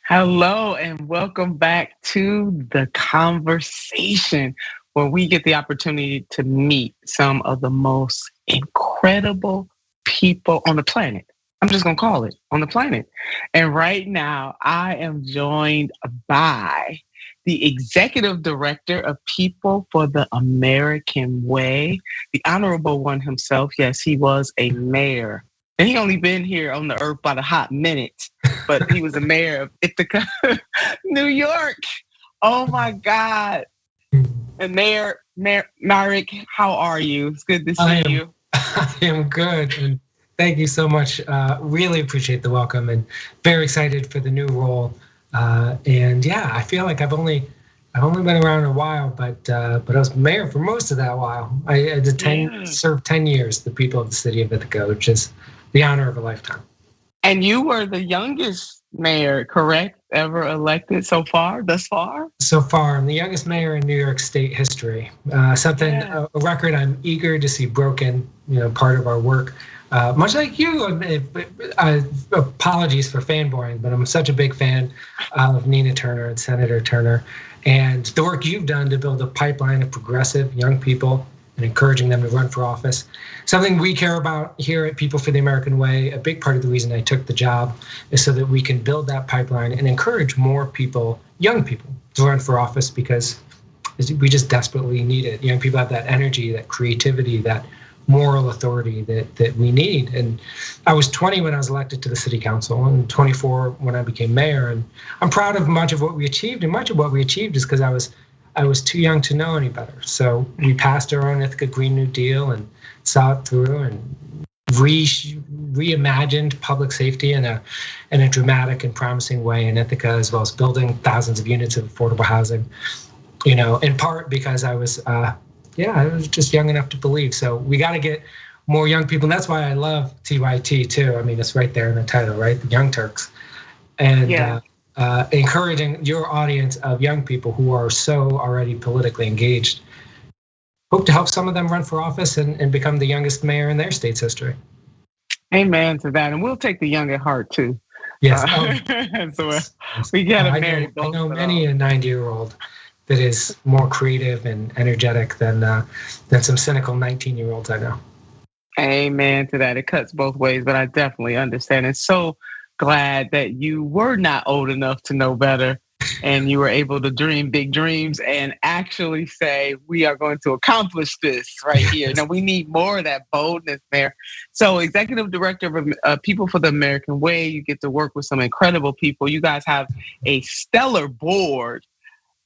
Hello and welcome back to the conversation where we get the opportunity to meet some of the most incredible people on the planet. I'm just going to call it on the planet. And right now, I am joined by the executive director of People for the American Way, the honorable one himself. Yes, he was a mayor. And he only been here on the earth about a hot minute, but he was the mayor of Ithaca, New York. Oh my God. And Mayor Myrick, how are you? It's good to see you. I am good. And thank you so much. Really appreciate the welcome and very excited for the new role. And yeah, I feel like I've only been around a while, but I was mayor for most of that while. I did served 10 years, the people of the city of Ithaca, which is the honor of a lifetime. And you were the youngest mayor, correct, ever elected thus far? So far, I'm the youngest mayor in New York State history. A record I'm eager to see broken, part of our work. Much like you, apologies for fanboying, but I'm such a big fan of Nina Turner and Senator Turner and the work you've done to build a pipeline of progressive young people and encouraging them to run for office. Something we care about here at People for the American Way. A big part of the reason I took the job is so that we can build that pipeline and encourage more people, young people, to run for office because we just desperately need it. Young people have that energy, that creativity, that moral authority that we need. And I was 20 when I was elected to the city council and 24 when I became mayor. And I'm proud of much of what we achieved. And much of what we achieved is because I was too young to know any better. So we passed our own Ithaca Green New Deal and saw it through and reimagined public safety in a dramatic and promising way in Ithaca, as well as building thousands of units of affordable housing. In part because I was just young enough to believe. So we got to get more young people. And that's why I love TYT too. I mean, it's right there in the title, right? The Young Turks. And encouraging your audience of young people who are so already politically engaged. Hope to help some of them run for office and become the youngest mayor in their state's history. Amen to that. And we'll take the young at heart too. Yes. So we got to marry both. I know many a 90-year-old that is more creative and energetic than some cynical 19-year-olds I know. Amen to that. It cuts both ways, but I definitely understand. And so glad that you were not old enough to know better and you were able to dream big dreams and actually say, we are going to accomplish this right here. Now, we need more of that boldness there. So executive director of People for the American Way, you get to work with some incredible people. You guys have a stellar board.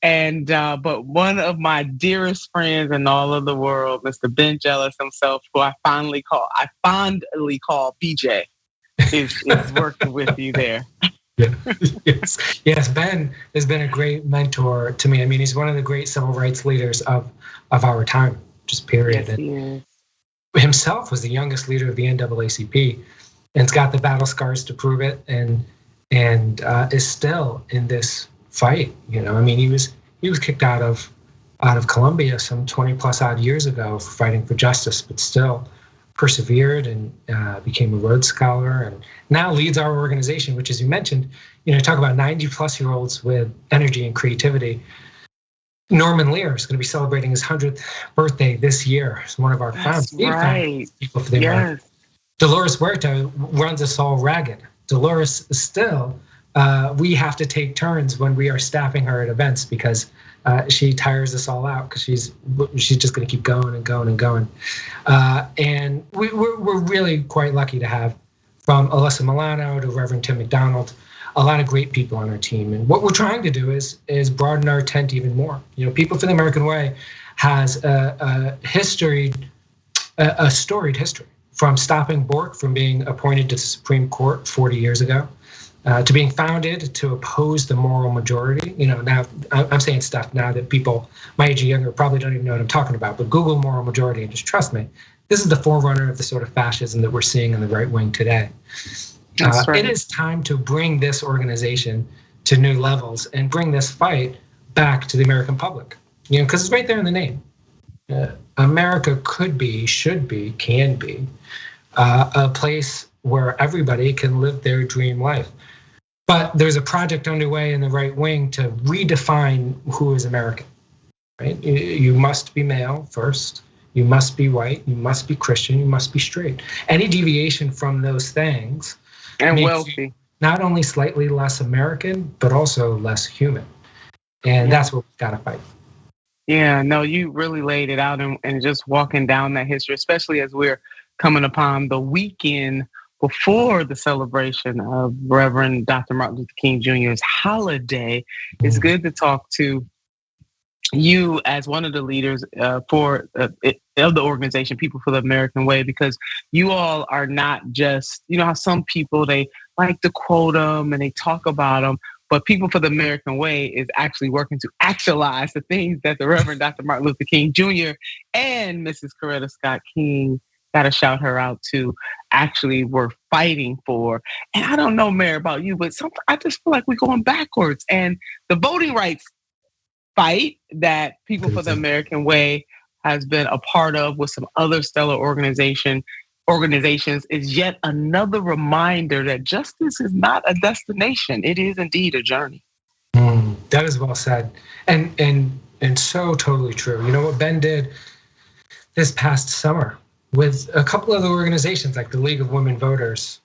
And but one of my dearest friends in all of the world, Mr. Ben Jealous himself, who I fondly call BJ, is working with you there. Yes, Ben has been a great mentor to me. I mean, he's one of the great civil rights leaders of our time, just period. Yes, he is. Himself was the youngest leader of the NAACP, and has got the battle scars to prove it, and is still in this fight. I mean, he was kicked out of Columbia some 20 plus odd years ago for fighting for justice, but still persevered and became a Rhodes Scholar and now leads our organization, which, as you mentioned, talk about 90 plus year olds with energy and creativity. Norman Lear is going to be celebrating his 100th birthday this year. He's one of our founding People for the American. Dolores Huerta runs us all ragged. Dolores is still, we have to take turns when we are staffing her at events because she tires us all out because she's just going to keep going and going and going. And we're really quite lucky to have, from Alyssa Milano to Reverend Tim McDonald, a lot of great people on our team. And what we're trying to do is broaden our tent even more. People for the American Way has a storied history, from stopping Bork from being appointed to the Supreme Court 40 years ago, to being founded to oppose the moral majority. Now I'm saying stuff now that people my age or younger probably don't even know what I'm talking about, but Google moral majority and just trust me. This is the forerunner of the sort of fascism that we're seeing in the right wing today. That's right. It is time to bring this organization to new levels and bring this fight back to the American public. Because it's right there in the name. America could be, should be, can be a place where everybody can live their dream life. But there's a project underway in the right wing to redefine who is American, right? You must be male first. You must be white. You must be Christian. You must be straight. Any deviation from those things and wealthy, not only slightly less American, but also less human. And that's what we've got to fight. Yeah, no, you really laid it out, and just walking down that history, especially as we're coming upon the weekend before the celebration of Reverend Dr. Martin Luther King Jr.'s holiday. It's good to talk to you as one of the leaders of the organization, People for the American Way, because you all are not just, you know how some people, they like to quote them and they talk about them, but People for the American Way is actually working to actualize the things that the Reverend Dr. Martin Luther King Jr. and Mrs. Coretta Scott King, gotta shout her out too, actually were fighting for. And I don't know, Mary, about you, but I just feel like we're going backwards. And the voting rights fight that People for the American Way has been a part of with some other stellar organizations is yet another reminder that justice is not a destination. It is indeed a journey. That is well said, and so totally true. You know what Ben did this past summer with a couple of the organizations like the League of Women Voters,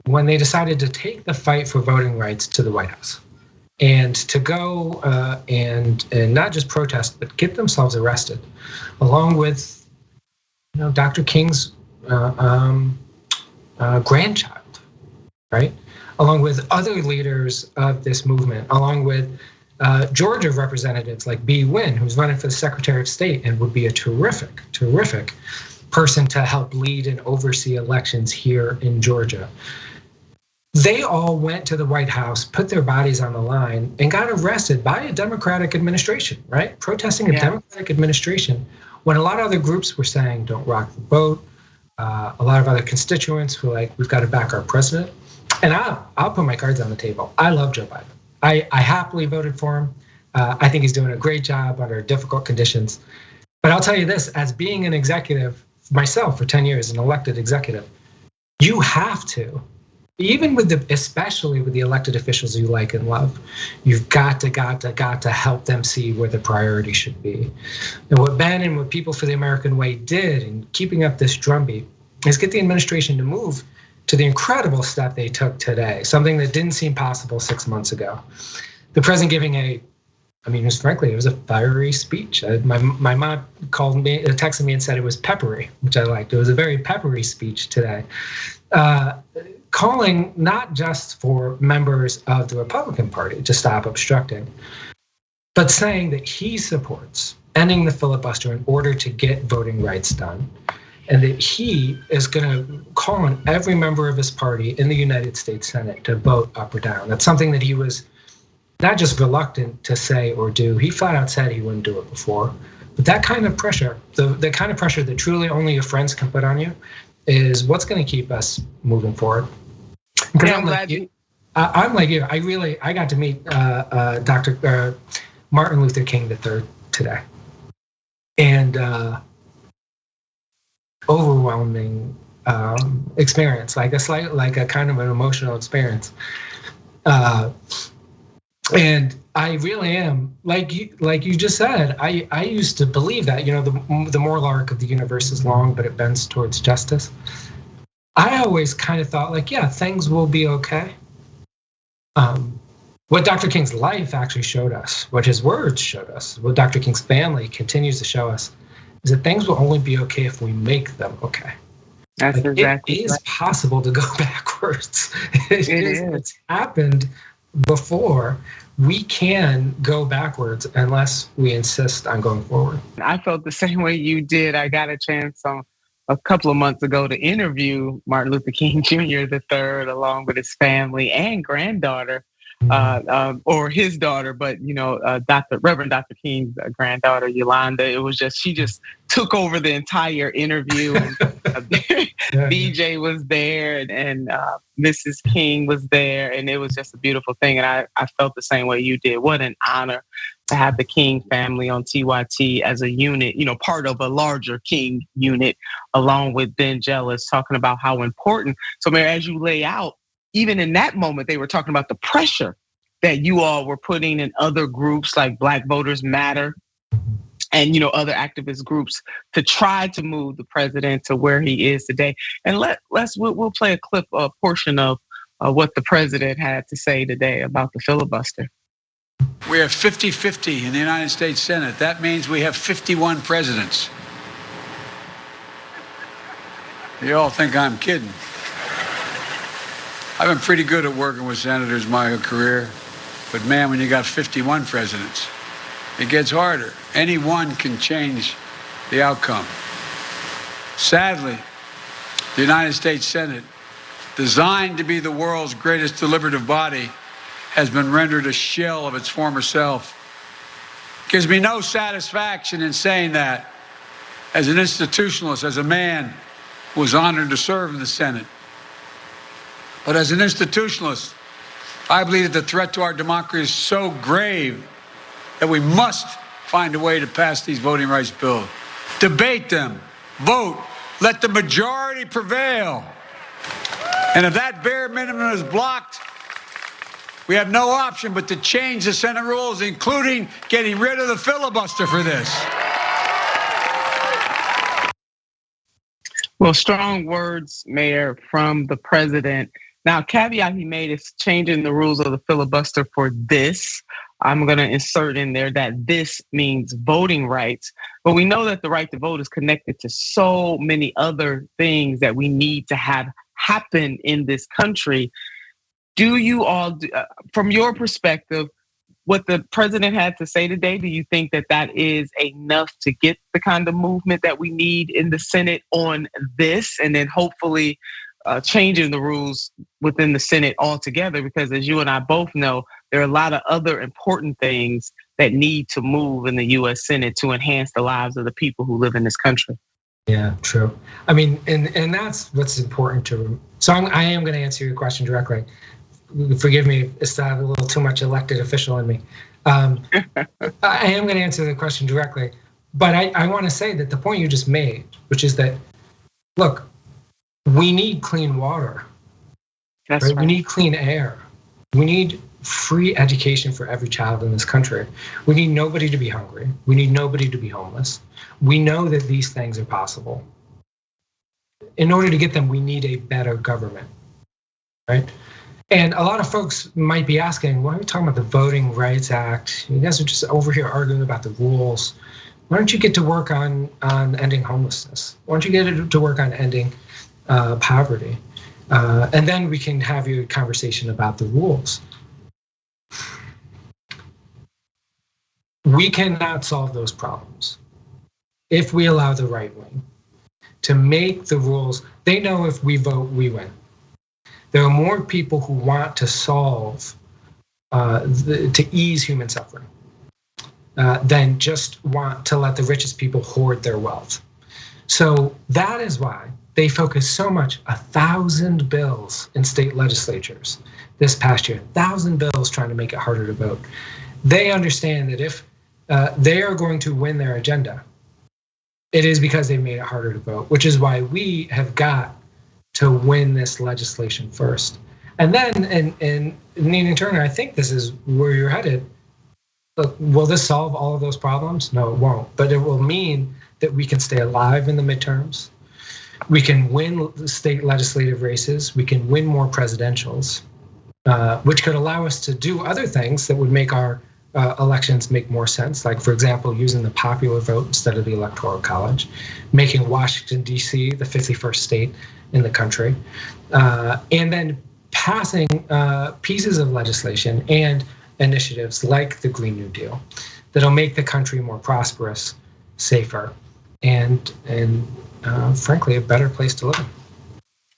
when they decided to take the fight for voting rights to the White House and to go and not just protest, but get themselves arrested, along with Dr. King's grandchild, right? Along with other leaders of this movement, along with Georgia representatives like Bee Wynn, who's running for the Secretary of State and would be a terrific person to help lead and oversee elections here in Georgia. They all went to the White House, put their bodies on the line, and got arrested by a Democratic administration, right? Protesting a Democratic administration when a lot of other groups were saying, don't rock the boat. A lot of other constituents were like, we've got to back our president. And I'll put my cards on the table. I love Joe Biden. I happily voted for him. I think he's doing a great job under difficult conditions. But I'll tell you this, as being an executive myself for 10 years, an elected executive, you have to, even especially with the elected officials you like and love, you've got to help them see where the priority should be. And what Ben and what People for the American Way did in keeping up this drumbeat is get the administration to move to the incredible step they took today, something that didn't seem possible 6 months ago. The president giving it was a fiery speech. My mom texted me and said it was peppery, which I liked. It was a very peppery speech today. Calling not just for members of the Republican Party to stop obstructing, but saying that he supports ending the filibuster in order to get voting rights done, and that he is going to call on every member of his party in the United States Senate to vote up or down. That's something that he was not just reluctant to say or do. He flat out said he wouldn't do it before. But that kind of pressure, the kind of pressure that truly only your friends can put on you, is what's going to keep us moving forward. Because I'm like you. I got to meet Dr. Martin Luther King III today, and overwhelming experience, like a kind of an emotional experience. And I really am, like you just said, I used to believe that, the moral arc of the universe is long, but it bends towards justice. I always kind of thought things will be okay. What Dr. King's life actually showed us, what his words showed us, what Dr. King's family continues to show us, is that things will only be okay if we make them okay. That's exactly it is possible to go backwards. It's happened before. We can go backwards unless we insist on going forward. I felt the same way you did. I got a chance a couple of months ago to interview Martin Luther King Jr. III along with his family and granddaughter, or his daughter, but Reverend Dr. King's granddaughter, Yolanda. It was she just took over the entire interview. And BJ was there and Mrs. King was there, and it was just a beautiful thing. And I felt the same way you did. What an honor to have the King family on TYT as a unit, part of a larger King unit, along with Ben Jealous, talking about how important. So Mary, as you lay out even in that moment, they were talking about the pressure that you all were putting in other groups like Black Voters Matter and other activist groups to try to move the president to where he is today. And we'll play a clip, a portion of what the president had to say today about the filibuster. We have 50-50 in the United States Senate. That means we have 51 presidents. You all think I'm kidding. I've been pretty good at working with senators my whole career, but man, when you got 51 presidents, it gets harder. Any one can change the outcome. Sadly, the United States Senate, designed to be the world's greatest deliberative body, has been rendered a shell of its former self. It gives me no satisfaction in saying that as an institutionalist, as a man who was honored to serve in the Senate. But as an institutionalist, I believe that the threat to our democracy is so grave that we must find a way to pass these voting rights bills. Debate them, vote, let the majority prevail. And if that bare minimum is blocked, we have no option but to change the Senate rules, including getting rid of the filibuster for this. Well, strong words, Mayor, from the president. Now, caveat he made is changing the rules of the filibuster for this. I'm going to insert in there that this means voting rights. But we know that the right to vote is connected to so many other things that we need to have happen in this country. Do you all, from your perspective, what the president had to say today, do you think that that is enough to get the kind of movement that we need in the Senate on this, and then hopefully changing the rules within the Senate altogether? Because as you and I both know, there are a lot of other important things that need to move in the US Senate to enhance the lives of the people who live in this country. Yeah, true. I mean, and that's what's important to. So I am going to answer your question directly. Forgive me if I have a little too much elected official in me. I am going to answer the question directly, but I want to say that the point you just made, which is that, look, we need clean water. That's right. We need clean air. We need free education for every child in this country. We need nobody to be hungry. We need nobody to be homeless. We know that these things are possible. In order to get them, we need a better government, right? And a lot of folks might be asking, why are we talking about the Voting Rights Act? You guys are just over here arguing about the rules. Why don't you get to work on ending homelessness? Why don't you get to work on ending poverty? And then we can have a conversation about the rules. We cannot solve those problems if we allow the right wing to make the rules. They know if we vote, we win. There are more people who want to solve, to ease human suffering than just want to let the richest people hoard their wealth. So that is why they focus so much, 1,000 bills in state legislatures this past year, 1,000 bills trying to make it harder to vote. They understand that if they are going to win their agenda, it is because they made it harder to vote, which is why we have got to win this legislation first. And then, and Nina Turner, I think this is where you're headed. Look, will this solve all of those problems? No, it won't. But it will mean that we can stay alive in the midterms. We can win state legislative races. We can win more presidentials, which could allow us to do other things that would make our elections make more sense. Like, for example, using the popular vote instead of the electoral college, making Washington, D.C. the 51st state in the country, and then passing pieces of legislation and initiatives like the Green New Deal that'll make the country more prosperous, safer, and frankly, a better place to live.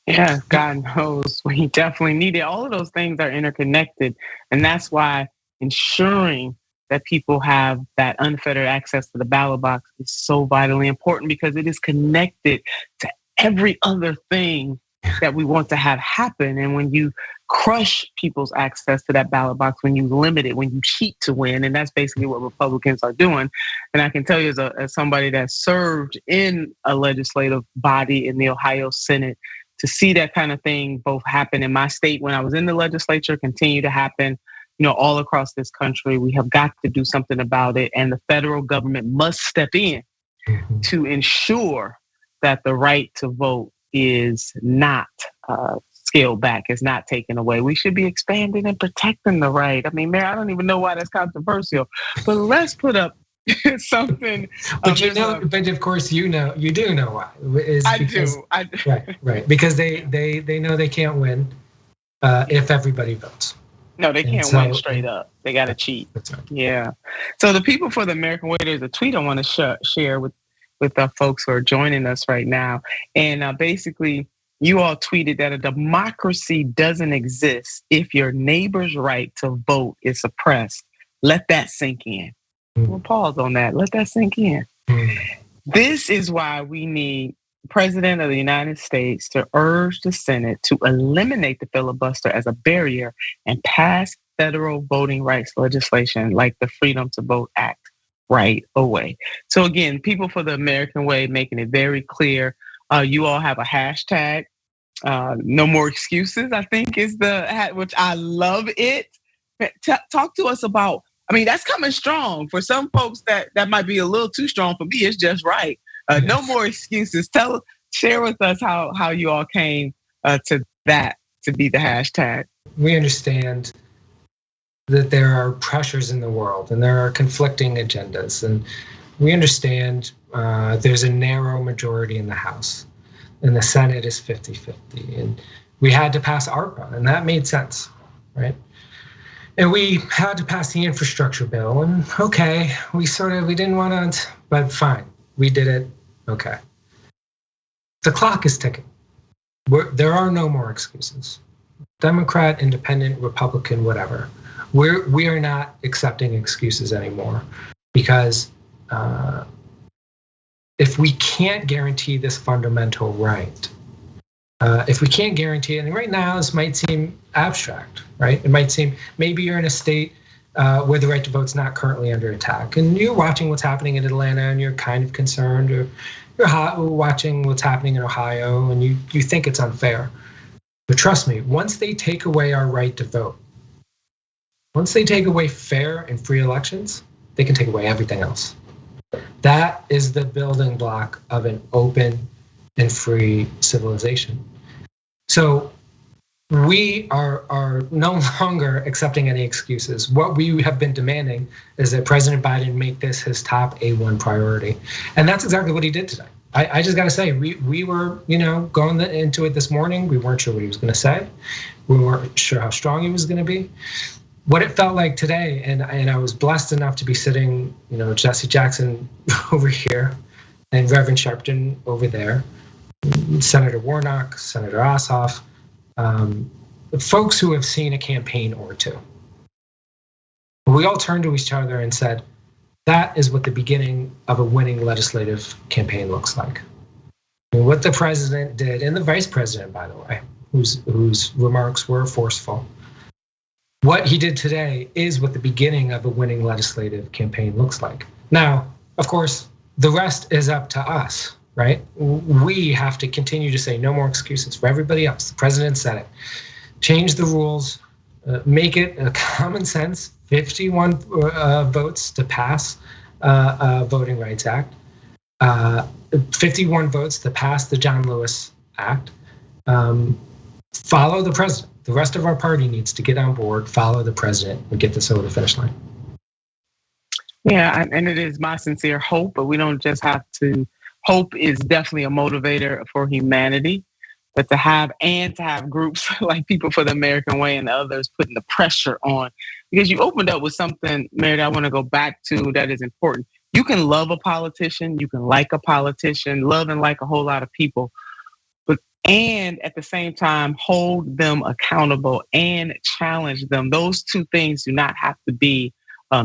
Yeah, God knows we definitely need it. All of those things are interconnected, and that's why ensuring that people have that unfettered access to the ballot box is so vitally important, because it is connected to every other thing that we want to have happen. And when you crush people's access to that ballot box, when you limit it, when you cheat to win, and that's basically what Republicans are doing. And I can tell you, as somebody that served in a legislative body in the Ohio Senate, to see that kind of thing both happen in my state when I was in the legislature, continue to happen, all across this country. We have got to do something about it, and the federal government must step in to ensure that the right to vote is not scaled back, is not taken away. We should be expanding and protecting the right. I mean, Mayor, I don't even know why that's controversial, but let's put up something. But but of course, you do know why. I do. Right. Because they know they can't win if everybody votes. No, they can't win straight up. They got to cheat. That's right. Yeah. So the people for the American way, there's a tweet I want to share with the folks who are joining us right now. And basically, you all tweeted that a democracy doesn't exist if your neighbor's right to vote is suppressed. Let that sink in. We'll pause on that. Let that sink in. This is why we need the President of the United States to urge the Senate to eliminate the filibuster as a barrier and pass federal voting rights legislation like the Freedom to Vote Act right away. So again, people for the American way, making it very clear. You all have a hashtag, no more excuses, I think is which I love it. Talk to us about, I mean, that's coming strong. For some folks that might be a little too strong. For me, it's just right. No more excuses. Share with us how you all came to that to be the hashtag. We understand that there are pressures in the world and there are conflicting agendas, and we understand there's a narrow majority in the House and the Senate is 50-50, and we had to pass ARPA, and that made sense, right? And we had to pass the infrastructure bill, and okay, we didn't want to, but fine, we did it, okay. The clock is ticking. There are no more excuses. Democrat, independent, Republican, whatever. We are not accepting excuses anymore, because if we can't guarantee this fundamental right, if we can't guarantee it, and right now this might seem abstract, right? It might seem maybe you're in a state where the right to vote's not currently under attack, and you're watching what's happening in Atlanta, and you're kind of concerned, or you're watching what's happening in Ohio, and you think it's unfair. But trust me, once they take away our right to vote, once they take away fair and free elections, they can take away everything else. That is the building block of an open and free civilization. So we are no longer accepting any excuses. What we have been demanding is that President Biden make this his top A1 priority. And that's exactly what he did today. I just gotta say, we were, going into it this morning. We weren't sure what he was gonna say. We weren't sure how strong he was gonna be. What it felt like today, and I was blessed enough to be sitting, Jesse Jackson over here and Reverend Sharpton over there, Senator Warnock, Senator Ossoff, folks who have seen a campaign or two. We all turned to each other and said, that is what the beginning of a winning legislative campaign looks like. And what the president did, and the vice president, by the way, whose remarks were forceful, what he did today is what the beginning of a winning legislative campaign looks like. Now, of course, the rest is up to us, right? We have to continue to say no more excuses for everybody else. The president said it. Change the rules, make it a common sense, 51 votes to pass a Voting Rights Act, 51 votes to pass the John Lewis Act. Follow the president. The rest of our party needs to get on board, follow the president, and get this over the finish line. Yeah, and it is my sincere hope, but we don't just have to. Hope is definitely a motivator for humanity, but to have groups like People for the American Way and others putting the pressure on, because you opened up with something, Mary, I want to go back to that is important. You can love a politician, you can like a politician, love and like a whole lot of people, and at the same time, hold them accountable and challenge them. Those two things do not have to be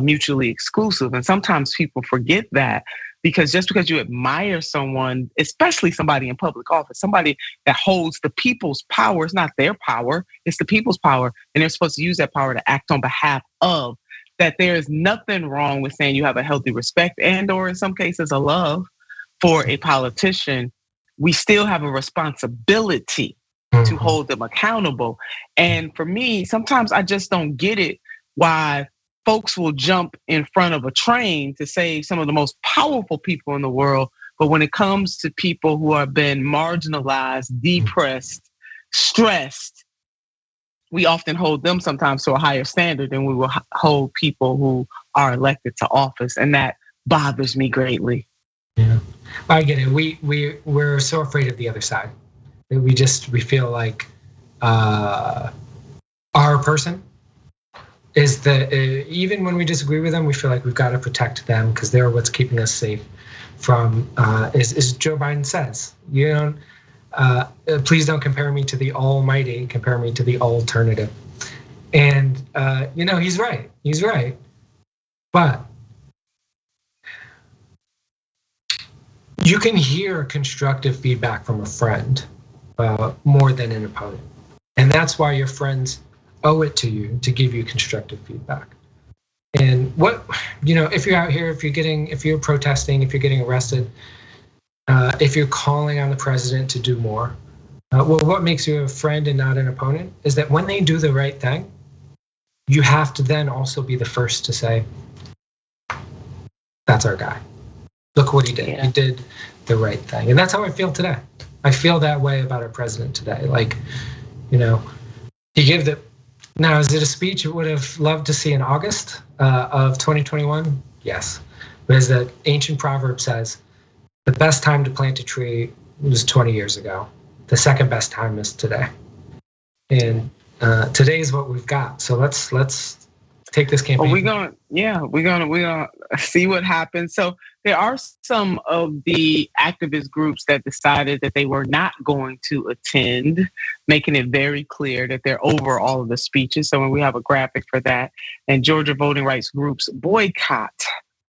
mutually exclusive. And sometimes people forget that, because just because you admire someone, especially somebody in public office, somebody that holds the people's power, it's not their power, it's the people's power. And they're supposed to use that power to act on behalf of, that there is nothing wrong with saying you have a healthy respect and or in some cases a love for a politician. We still have a responsibility to hold them accountable. And for me, sometimes I just don't get it why folks will jump in front of a train to save some of the most powerful people in the world. But when it comes to people who have been marginalized, depressed, stressed, we often hold them sometimes to a higher standard than we will hold people who are elected to office. And that bothers me greatly. Yeah, I get it. We're so afraid of the other side that we feel like our person is even when we disagree with them, we feel like we've got to protect them because they're what's keeping us safe from, as Joe Biden says, please don't compare me to the almighty, compare me to the alternative. And he's right. But you can hear constructive feedback from a friend more than an opponent. And that's why your friends owe it to you to give you constructive feedback. And if you're out here, if you're protesting, if you're getting arrested, if you're calling on the president to do more, what makes you a friend and not an opponent is that when they do the right thing, you have to then also be the first to say, that's our guy. Look what he did. Yeah. He did the right thing. And that's how I feel today. I feel that way about our president today. Like, he gave now, is it a speech you would have loved to see in August of 2021? Yes. But as the ancient proverb says, the best time to plant a tree was 20 years ago. The second best time is today. And today is what we've got. So let's take this campaign. We're gonna see what happens. So there are some of the activist groups that decided that they were not going to attend, making it very clear that they're over all of the speeches. So when we have a graphic for that, and Georgia voting rights groups boycott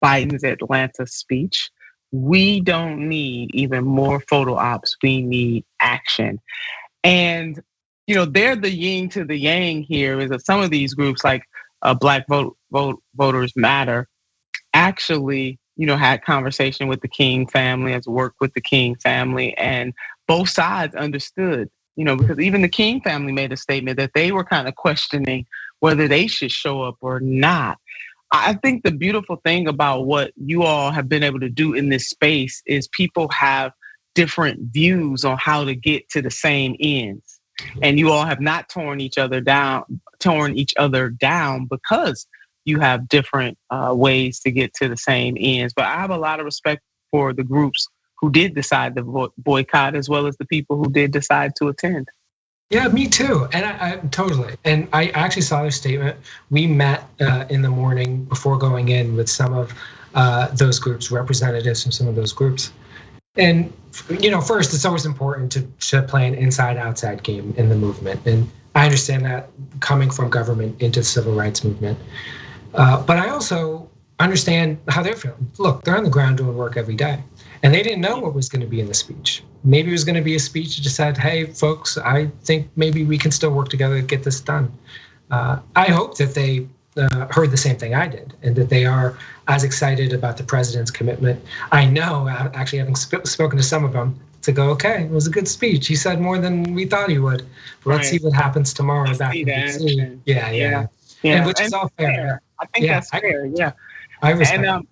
Biden's Atlanta speech. We don't need even more photo ops. We need action. And they're the yin to the yang here. Is that some of these groups like Black Voters Matter actually, had conversation with the King family, has worked with the King family, and both sides understood, because even the King family made a statement that they were kind of questioning whether they should show up or not. I think the beautiful thing about what you all have been able to do in this space is people have different views on how to get to the same ends. And you all have not torn each other down because you have different ways to get to the same ends. But I have a lot of respect for the groups who did decide to boycott, as well as the people who did decide to attend. Yeah, me too. And I totally. And I actually saw their statement. We met in the morning before going in with some of those groups, representatives from some of those groups. And first, it's always important to play an inside-outside game in the movement. And I understand that coming from government into the civil rights movement. But I also understand how they're feeling. Look, they're on the ground doing work every day. And they didn't know what was going to be in the speech. Maybe it was going to be a speech that just said, hey, folks, I think maybe we can still work together to get this done. I hope that they heard the same thing I did, and that they are as excited about the president's commitment. I know, actually having spoken to some of them, to go, okay, it was a good speech. He said more than we thought he would. But let's see what happens tomorrow back in DC. Yeah. And which is all fair. I think that's fair, yeah. I respect it.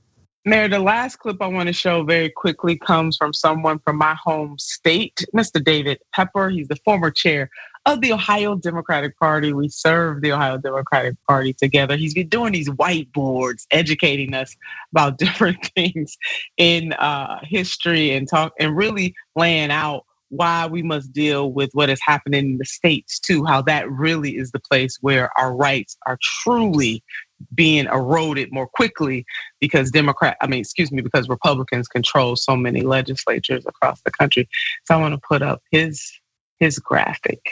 Mayor, the last clip I want to show very quickly comes from someone from my home state, Mr. David Pepper. He's the former chair of the Ohio Democratic Party. We serve the Ohio Democratic Party together. He's been doing these whiteboards, educating us about different things in history and really laying out why we must deal with what is happening in the states too, how that really is the place where our rights are truly being eroded more quickly because because Republicans control so many legislatures across the country. So I want to put up his graphic.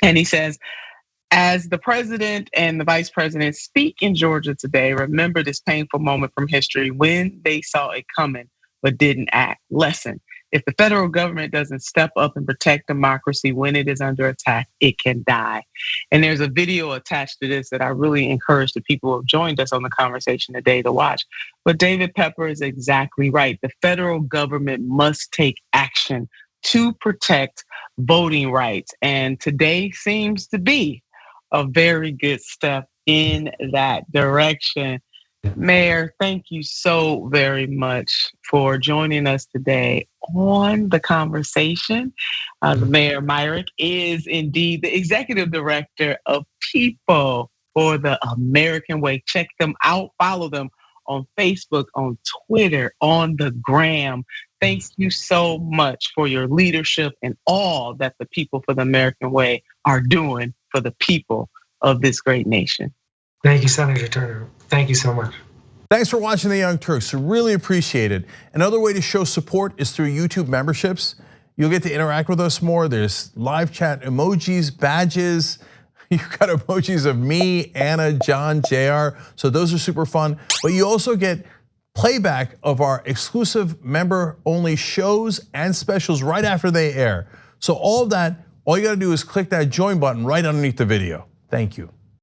And he says, as the president and the vice president speak in Georgia today, remember this painful moment from history when they saw it coming but didn't act. Lesson: if the federal government doesn't step up and protect democracy when it is under attack, it can die. And there's a video attached to this that I really encourage the people who have joined us on the conversation today to watch. But David Pepper is exactly right. The federal government must take action to protect voting rights. And today seems to be a very good step in that direction. Mayor, thank you so very much for joining us today on The Conversation. Mayor Myrick is indeed the executive director of People for the American Way. Check them out, follow them on Facebook, on Twitter, on the gram. Thank you so much for your leadership and all that the People for the American Way are doing for the people of this great nation. Thank you, Senator Turner. Thank you so much. Thanks for watching The Young Turks. Really appreciate it. Another way to show support is through YouTube memberships. You'll get to interact with us more. There's live chat emojis, badges. You've got emojis of me, Anna, John, JR. So those are super fun. But you also get playback of our exclusive member-only shows and specials right after they air. So all of that, all you gotta do is click that join button right underneath the video. Thank you.